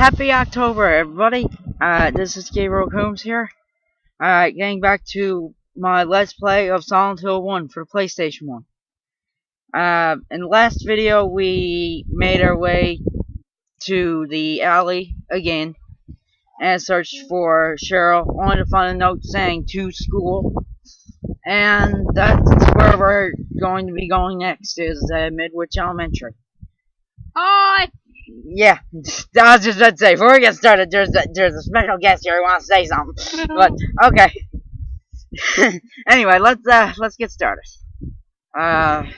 Happy October, everybody. This is Gabriel Combs here. Getting back to my Let's Play of Silent Hill 1 for PlayStation 1. In the last video, we made our way to the alley again and searched for Cheryl, only to find a note saying to school. And that's where we're going to be going next, is Midwich Elementary. Hi! Yeah, I was just about to say, before we get started, there's a special guest here who wants to say something. But, okay. Anyway, let's get started. I've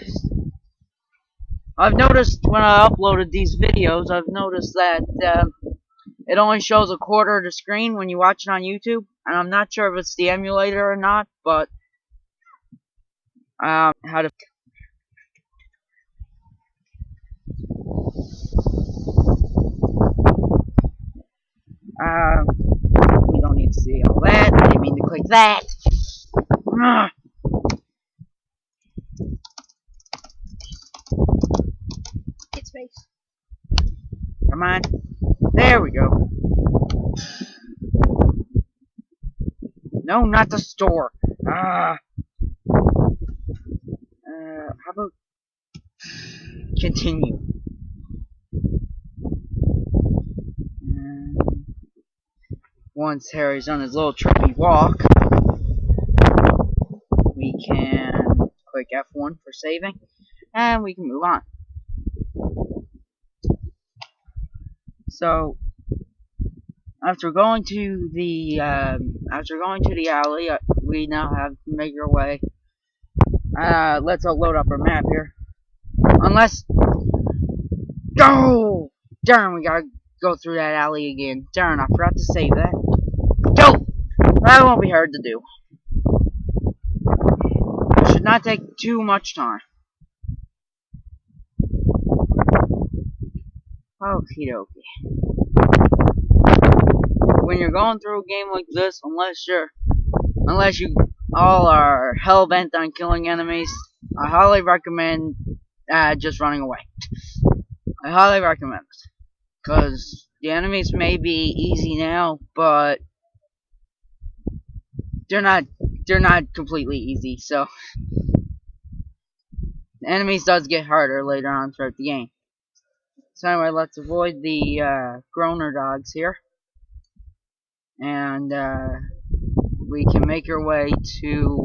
noticed when I uploaded these videos, I've noticed that, it only shows a quarter of the screen when you watch it on YouTube. And I'm not sure if it's the emulator or not, but, how to... we don't need to see all that. I didn't mean to click that. Hit space. Come on. There we go. No, not the store. How about continue? Once Harry's on his little trippy walk, we can click F1 for saving, and we can move on. So, after going to the alley, we now have to make our way. Let's load up our map here. Unless, go! Darn, we gotta go through that alley again. Darn, I forgot to save that. Go! That won't be hard to do. Should not take too much time. Okie dokie. When you're going through a game like this, unless you all are hell bent on killing enemies, I highly recommend just running away. I highly recommend it, because the enemies may be easy now, but they're not completely easy. So the enemies does get harder later on throughout the game. So anyway, let's avoid the groaner dogs here. And we can make our way to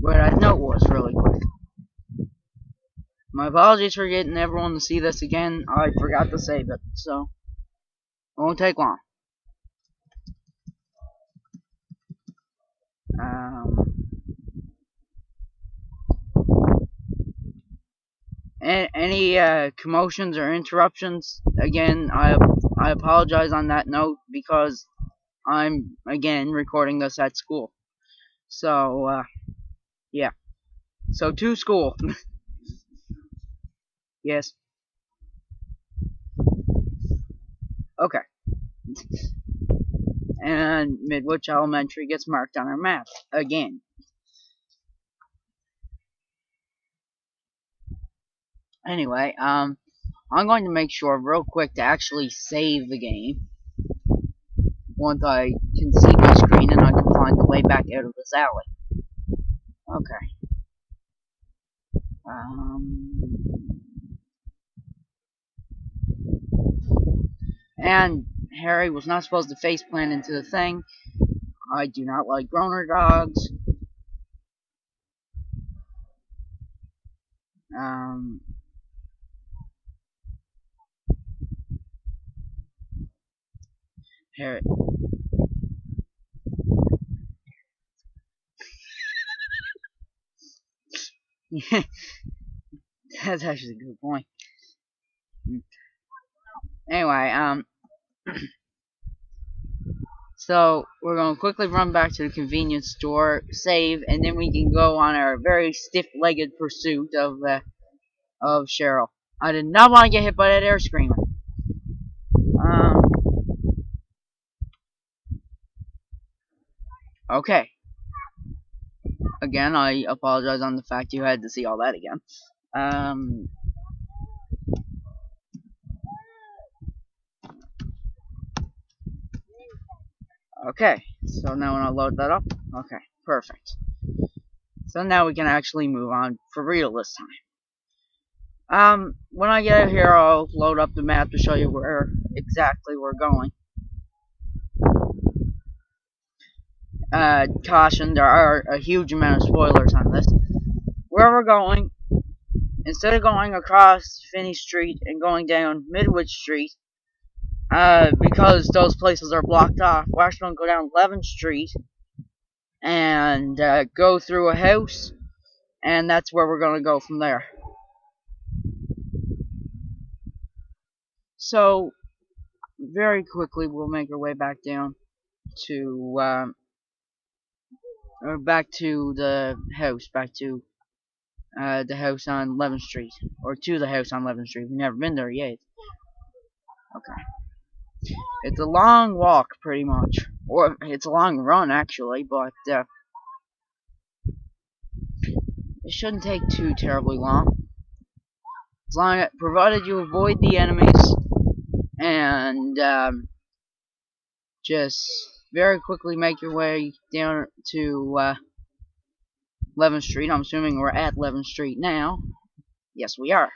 where that note was really quick. My apologies for getting everyone to see this again. I forgot to save it, so it won't take long. Any commotions or interruptions, again, I apologize on that note, because I'm, again, recording this at school. So, yeah. So, to school. Yes. Okay. And Midwich Elementary gets marked on our map, again. Anyway, I'm going to make sure real quick to actually save the game. Once I can see my screen and I can find the way back out of this alley. Okay. And Harry was not supposed to faceplant into the thing. I do not like groaner dogs. Harry. That's actually a good point. Anyway, so we're going to quickly run back to the convenience store, save, and then we can go on our very stiff-legged pursuit of Cheryl. I did not want to get hit by that air screamer. Okay. Again, I apologize on the fact you had to see all that again. Okay, so now when I load that up, okay, perfect. So now we can actually move on for real this time. When I get out here, I'll load up the map to show you where exactly we're going. Caution, there are a huge amount of spoilers on this. Where we're going, instead of going across Finney Street and going down Midwood Street, because those places are blocked off, we're actually going to go down Levin Street and go through a house, and that's where we're going to go from there. So, very quickly, we'll make our way back down to, back to the house, the house on Levin Street, or to the house on Levin Street. We've never been there yet. Okay. It's a long walk, pretty much. Or, it's a long run, actually, but, it shouldn't take too terribly long. Provided you avoid the enemies, and, just very quickly make your way down to, Levin Street. I'm assuming we're at Levin Street now. Yes, we are.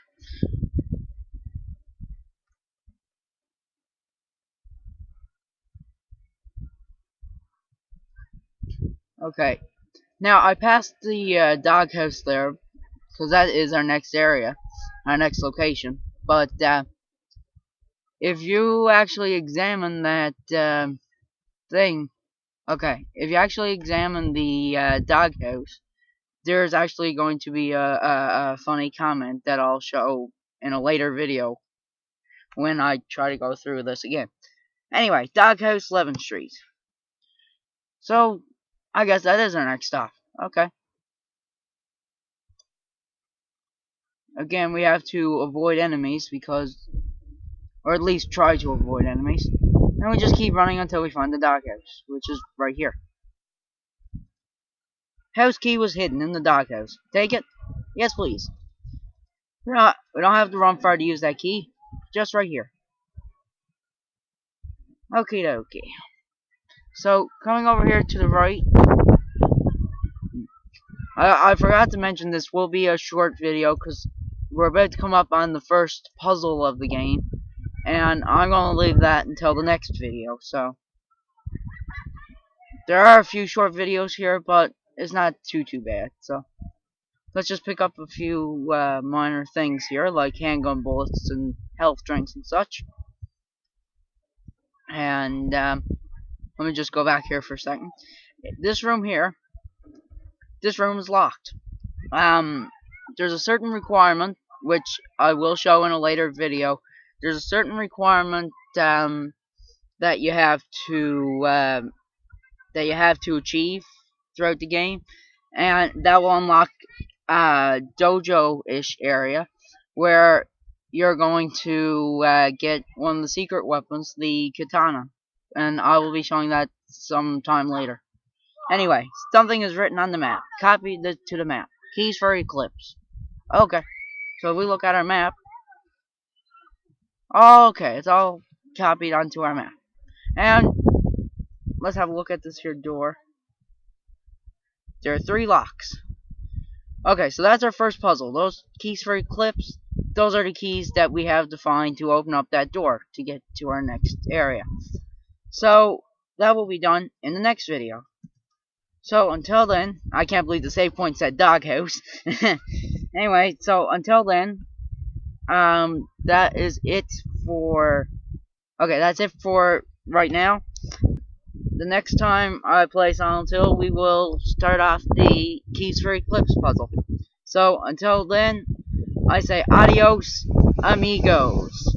Okay. Now, I passed the Doghouse there, because that is our next area, our next location. But, if you actually examine that thing, okay, if you actually examine the Doghouse, there's actually going to be a funny comment that I'll show in a later video when I try to go through this again. Anyway, Doghouse, Levin Street. So, I guess that is our next stop. Okay. Again, we have to avoid enemies because, or at least try to avoid enemies. And we just keep running until we find the Doghouse, which is right here. House key was hidden in the Doghouse. Take it? Yes, please. We don't have to run far to use that key. Just right here. Okie dokie. So, coming over here to the right, I forgot to mention this will be a short video because we're about to come up on the first puzzle of the game, and I'm going to leave that until the next video. So, there are a few short videos here, but it's not too bad. So, let's just pick up a few minor things here, like handgun bullets and health drinks and such. And let me just go back here for a second. This room here, this room is locked. There's a certain requirement, which I will show in a later video. There's a certain requirement that you have to achieve throughout the game, and that will unlock dojo-ish area where you're going to get one of the secret weapons, the katana, and I will be showing that sometime later. Anyway, something is written on the map. Copy to the map. Keys for Eclipse. Okay, so if we look at our map, okay, it's all copied onto our map. And let's have a look at this here door. There are 3 locks. Okay, so that's our first puzzle. Those keys for Eclipse, those are the keys that we have to find to open up that door to get to our next area. So, that will be done in the next video. So, until then, I can't believe the save point said Doghouse. Anyway, so until then, that is it for, okay, that's it for right now. The next time I play Silent Hill, we will start off the Keys for Eclipse puzzle. So, until then, I say adios, amigos.